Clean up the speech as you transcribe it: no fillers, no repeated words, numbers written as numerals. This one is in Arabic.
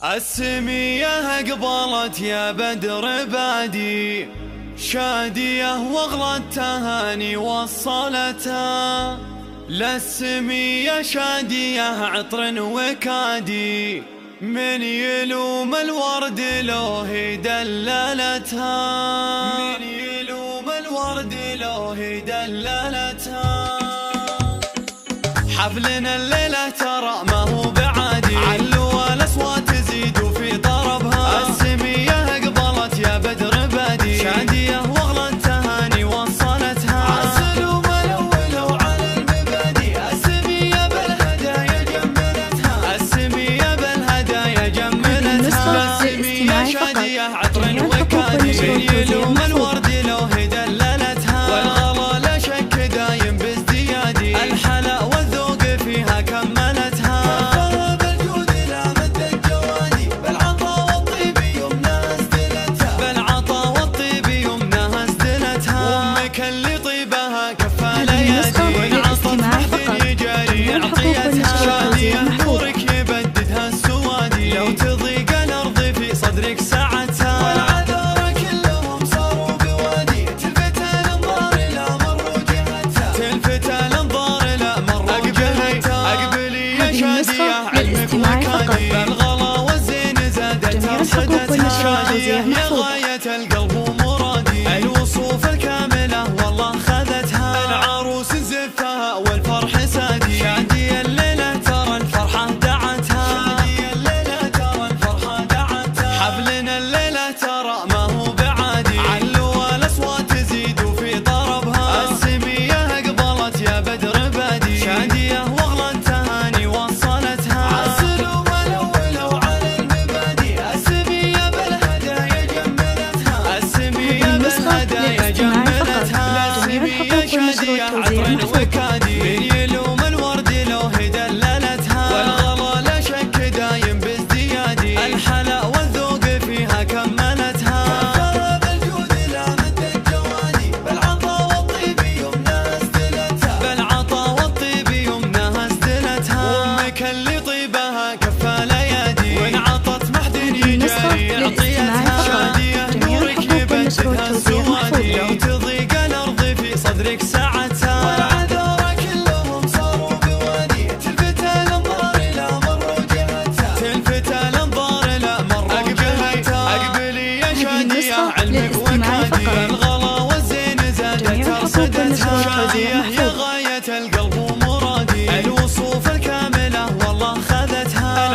السمية قبلت يا بدر بادي شادية واغلى التهاني وصلتها للسمية شادية عطر وكادي من يلوم الورد لوه دللتها من يلوم الورد لوه دللتها حفلنا الليلة ترى ما هو بعادي علوا الأصوات تزيد في طربها السمية قبلت يا بدر بادي شادية واغلى التهاني وصلتها عسلوا ملولوا على المبادي السمية بالهدايا جملتها السمية بالهدايا جملتها السمية شادية عطر وكادي من يلوم الورد لوه دللتها والغلا لا شك دايم بازديادي الحلا والذوق فيها كملتها بالجود لا مد الجوادي بالعطا والطيب يمناها ازدلتها بالعطا والطيب يمناها ازدلتها وامك اللي طيبها كفى ليادي وانعطت محد يجاري عطيتها شادية نورك يبددها السوادي لو تضيق الارض في صدرك سعتها والعذارى كلهم صاروا بوادي تلفت الانظار لا مروا جهتها تلفت الانظار لا مروا جهتها اقبلي يا شادية علمك وكادي بالغلا والزين زادت ارصدتها شادية يا غاية القلب ومرادي الوصوف الكاملة والله خذتها العروس زفها والفرح سادي شادية الليلة ترى الفرحة دعتها شادية الليلة ترى الفرحة دعتها حفلنا الليلة ترى ما هو بعادي علوا الأصوات تزيد في طربها السمية قبلت يا بدر بادي شادية واغلى التهاني وصلتها عسلوا ملولوا على المبادي السمية بالهدايا جملتها السمية بالهدايا جملتها السمية شادية عطر وكادي من يلوم الورد لوه دللتها والغلا لا شك دايم بازديادي الحلا والذوق فيها كملتها بالجود لا مد الجوادي بالعطا والطيب يمناها ازدلتها بالعطا والطيب يمناها ازدلتها وامك اللي طيبها كفى ليادي وانعطت محد يجاري عطيتها شادية نورك يبددها السوادي لو تضيق الارض في صدرك سعتها والعذارى كلهم صاروا بوادي تلفت الانظار لا مروا جهتها تلفت الانظار لا مروا جهتها اقبلي يا شادية علمك وكادي الغلا والزين زادت ارصدتها شادية يا غاية القلب ومرادي الوصوف الكاملة والله خذتها